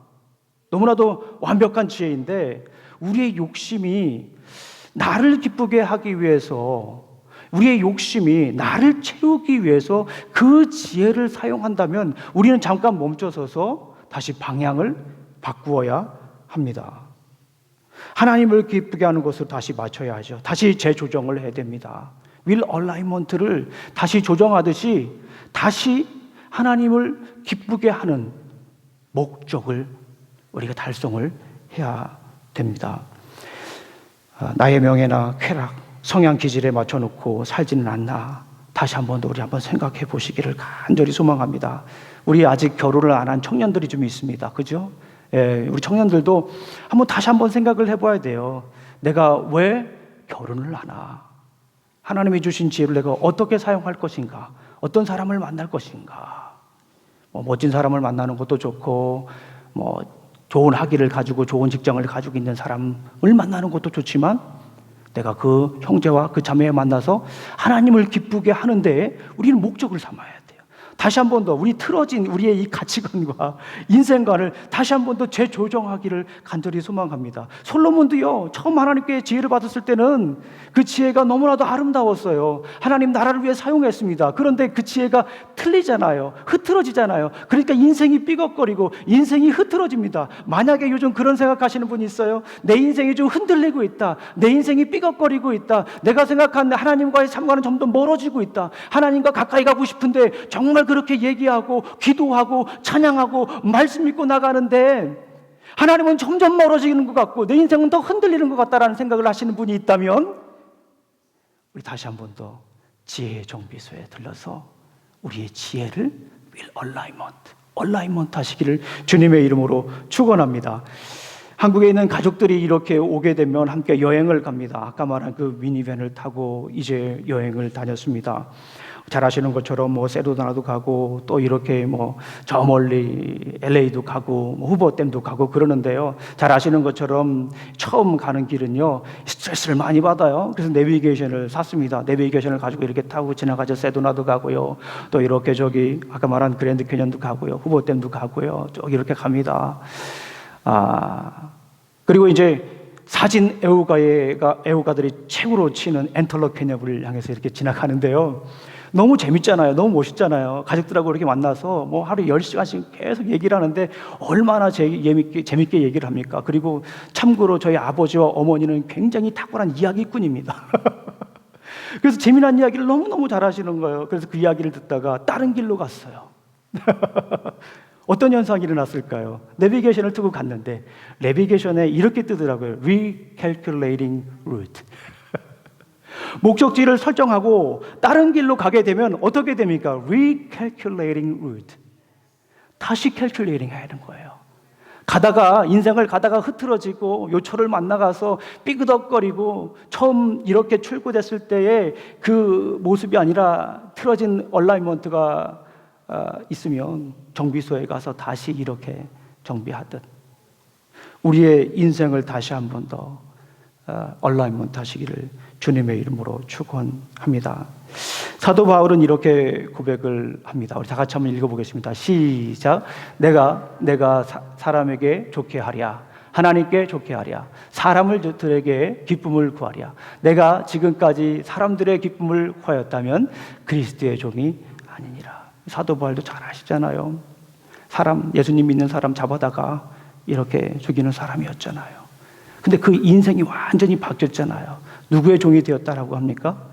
너무나도 완벽한 지혜인데 우리의 욕심이 나를 기쁘게 하기 위해서, 우리의 욕심이 나를 채우기 위해서 그 지혜를 사용한다면 우리는 잠깐 멈춰서서 다시 방향을 바꾸어야 합니다. 하나님을 기쁘게 하는 것을 다시 맞춰야 하죠. 다시 재조정을 해야 됩니다. 윌 얼라이먼트를 다시 조정하듯이 다시 하나님을 기쁘게 하는 목적을 우리가 달성을 해야 됩니다. 나의 명예나 쾌락, 성향 기질에 맞춰놓고 살지는 않나. 다시 한 번 더 우리 한번 생각해 보시기를 간절히 소망합니다. 우리 아직 결혼을 안 한 청년들이 좀 있습니다. 그죠? 예, 우리 청년들도 다시 한번 생각을 해봐야 돼요. 내가 왜 결혼을 하나? 하나님이 주신 지혜를 내가 어떻게 사용할 것인가? 어떤 사람을 만날 것인가? 멋진 사람을 만나는 것도 좋고, 좋은 학위를 가지고 좋은 직장을 가지고 있는 사람을 만나는 것도 좋지만, 내가 그 형제와 그 자매에 만나서 하나님을 기쁘게 하는데 우리는 목적을 삼아야 돼요. 다시 한 번 더 우리 틀어진 우리의 이 가치관과 인생관을 다시 한 번 더 재조정하기를 간절히 소망합니다. 솔로몬도요, 처음 하나님께 지혜를 받았을 때는 그 지혜가 너무나도 아름다웠어요. 하나님 나라를 위해 사용했습니다. 그런데 그 지혜가 틀리잖아요. 흐트러지잖아요. 그러니까 인생이 삐걱거리고 인생이 흐트러집니다. 만약에 요즘 그런 생각하시는 분이 있어요. 내 인생이 좀 흔들리고 있다. 내 인생이 삐걱거리고 있다. 내가 생각한 하나님과의 삶과는 좀 더 멀어지고 있다. 하나님과 가까이 가고 싶은데 정말 그렇게 얘기하고 기도하고 찬양하고 말씀 믿고 나가는데 하나님은 점점 멀어지는 것 같고 내 인생은 더 흔들리는 것 같다라는 생각을 하시는 분이 있다면 우리 다시 한 번 더 지혜의 정비소에 들러서 우리의 지혜를 얼라이먼트 하시기를 주님의 이름으로 축원합니다. 한국에 있는 가족들이 이렇게 오게 되면 함께 여행을 갑니다. 아까 말한 그 미니밴을 타고 이제 여행을 다녔습니다. 잘 아시는 것처럼 세도나도 가고 또 이렇게 저 멀리 LA도 가고 후보댐도 가고 그러는데요. 잘 아시는 것처럼 처음 가는 길은요 스트레스를 많이 받아요. 그래서 내비게이션을 샀습니다. 내비게이션을 가지고 이렇게 타고 지나가죠. 세도나도 가고요. 또 이렇게 아까 말한 그랜드 캐년도 가고요. 후보댐도 가고요. 쭉 이렇게 갑니다. 그리고 이제 사진 애호가들이 최고로 치는 엔털러 캐니언을 향해서 이렇게 지나가는데요. 너무 재밌잖아요. 너무 멋있잖아요. 가족들하고 이렇게 만나서 하루 10시간씩 계속 얘기를 하는데 얼마나 재밌게 얘기를 합니까? 그리고 참고로 저희 아버지와 어머니는 굉장히 탁월한 이야기꾼입니다. 그래서 재미난 이야기를 너무너무 잘하시는 거예요. 그래서 그 이야기를 듣다가 다른 길로 갔어요. 어떤 현상이 일어났을까요? 내비게이션을 두고 갔는데 내비게이션에 이렇게 뜨더라고요. Recalculating route. 목적지를 설정하고 다른 길로 가게 되면 어떻게 됩니까? Recalculating route. 다시 calculating 해야 하는 거예요. 인생을 가다가 흐트러지고 요철을 만나가서 삐그덕거리고 처음 이렇게 출구됐을 때의 그 모습이 아니라 틀어진 얼라이먼트가 있으면 정비소에 가서 다시 이렇게 정비하듯 우리의 인생을 다시 한 번 더 얼라이먼트 하시기를 주님의 이름으로 축원합니다. 사도 바울은 이렇게 고백을 합니다. 우리 다 같이 한번 읽어보겠습니다. 시작. 내가 사람에게 좋게 하랴, 하나님께 좋게 하랴, 사람들에게 기쁨을 구하랴. 내가 지금까지 사람들의 기쁨을 구하였다면 그리스도의 종이 아니니라. 사도 바울도 잘 아시잖아요. 예수님 믿는 사람 잡아다가 이렇게 죽이는 사람이었잖아요. 근데 그 인생이 완전히 바뀌었잖아요. 누구의 종이 되었다라고 합니까?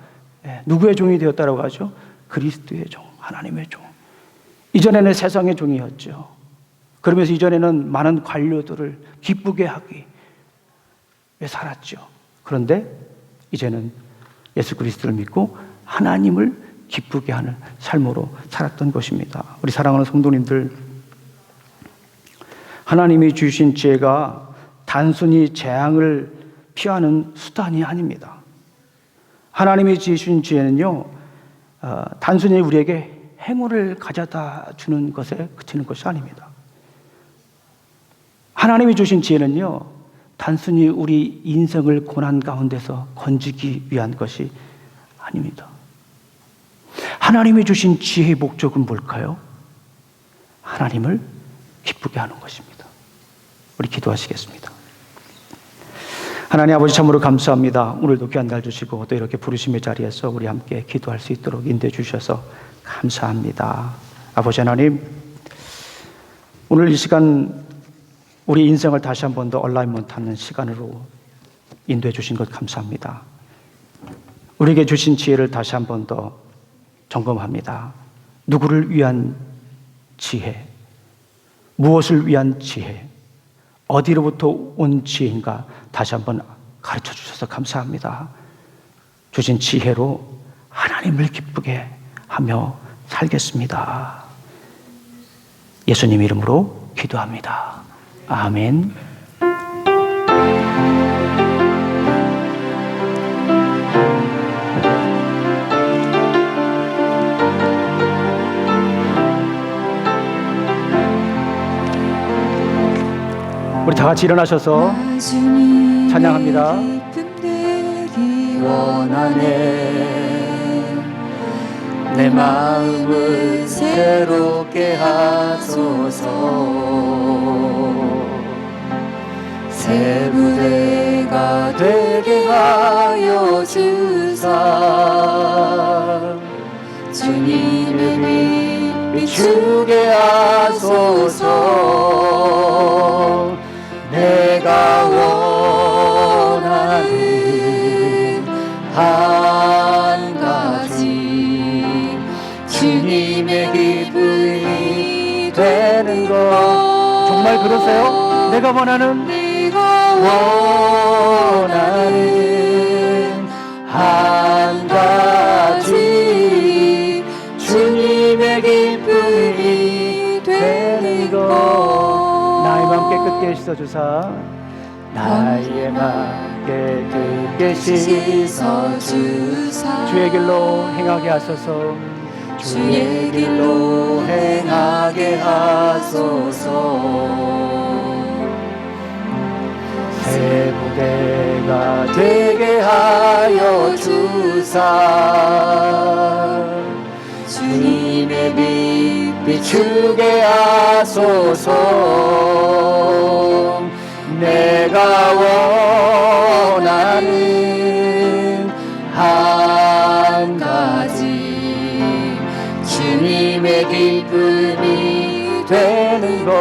누구의 종이 되었다라고 하죠? 그리스도의 종, 하나님의 종. 이전에는 세상의 종이었죠. 그러면서 이전에는 많은 관료들을 기쁘게 하기 위해 살았죠. 그런데 이제는 예수 그리스도를 믿고 하나님을 기쁘게 하는 삶으로 살았던 것입니다. 우리 사랑하는 성도님들, 하나님이 주신 지혜가 단순히 재앙을 피하는 수단이 아닙니다. 하나님이 주신 지혜는요, 단순히 우리에게 행운을 가져다 주는 것에 그치는 것이 아닙니다. 하나님이 주신 지혜는요, 단순히 우리 인생을 고난 가운데서 건지기 위한 것이 아닙니다. 하나님이 주신 지혜의 목적은 뭘까요? 하나님을 기쁘게 하는 것입니다. 우리 기도하시겠습니다. 하나님 아버지, 참으로 감사합니다. 오늘도 귀한 날 주시고 또 이렇게 부르심의 자리에서 우리 함께 기도할 수 있도록 인도해 주셔서 감사합니다. 아버지 하나님, 오늘 이 시간 우리 인생을 다시 한 번 더 얼라이먼트하는 시간으로 인도해 주신 것 감사합니다. 우리에게 주신 지혜를 다시 한 번 더 점검합니다. 누구를 위한 지혜, 무엇을 위한 지혜, 어디로부터 온 지혜인가 다시 한번 가르쳐 주셔서 감사합니다. 주신 지혜로 하나님을 기쁘게 하며 살겠습니다. 예수님 이름으로 기도합니다. 아멘. 우리 다 같이 일어나셔서 찬양합니다. 원하네 내 마음을 새롭게 하소서 새 부대가 되게 하여 주사 주님의 빛 비추게 하소서 내가 원하는 한 가지 주님의 기쁨이 되는 것 정말 그러세요? 내가 원하는 한 가지 주님의 기쁨이 되는 것 나의 맘 깨끗게 씻어주사 나의 맘 깨끗게 씻어주사 주의 길로 행하게 하소서 주의 길로 행하게 하소서 새 부대가 되게 하여 주사 주님의 빛 비추게 하소서 내가 원하는 한 가지 주님의 기쁨이 되는 것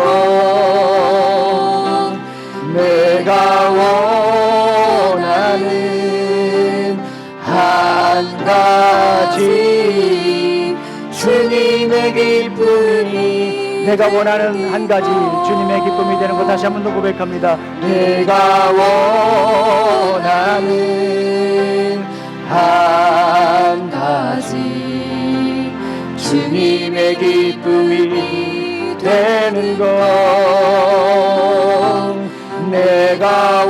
내가 원하는 한 가지 주님의 기쁨이 내가 원하는 한 가지 주님의 기쁨이 되는 것 다시 한 번 더 고백합니다. 내가 원하는 한 가지 주님의 기쁨이 되는 것 내가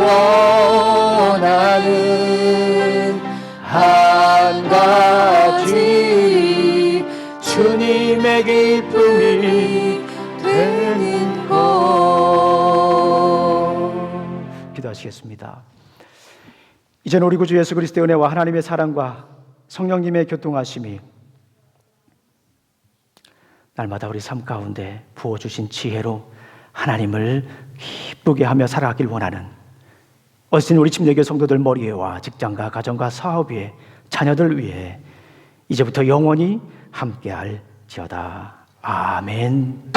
원하는 한 가지 주님의 기쁨이 되는 것 기도하시겠습니다. 이제는 우리 구주 예수 그리스도의 은혜와 하나님의 사랑과 성령님의 교통하심이 날마다 우리 삶 가운데 부어주신 지혜로 하나님을 기쁘게 하며 살아가길 원하는 어신 우리 침례교 성도들 머리에와 직장과 가정과 사업 위에 자녀들 위해 이제부터 영원히 함께할지어다. 아멘.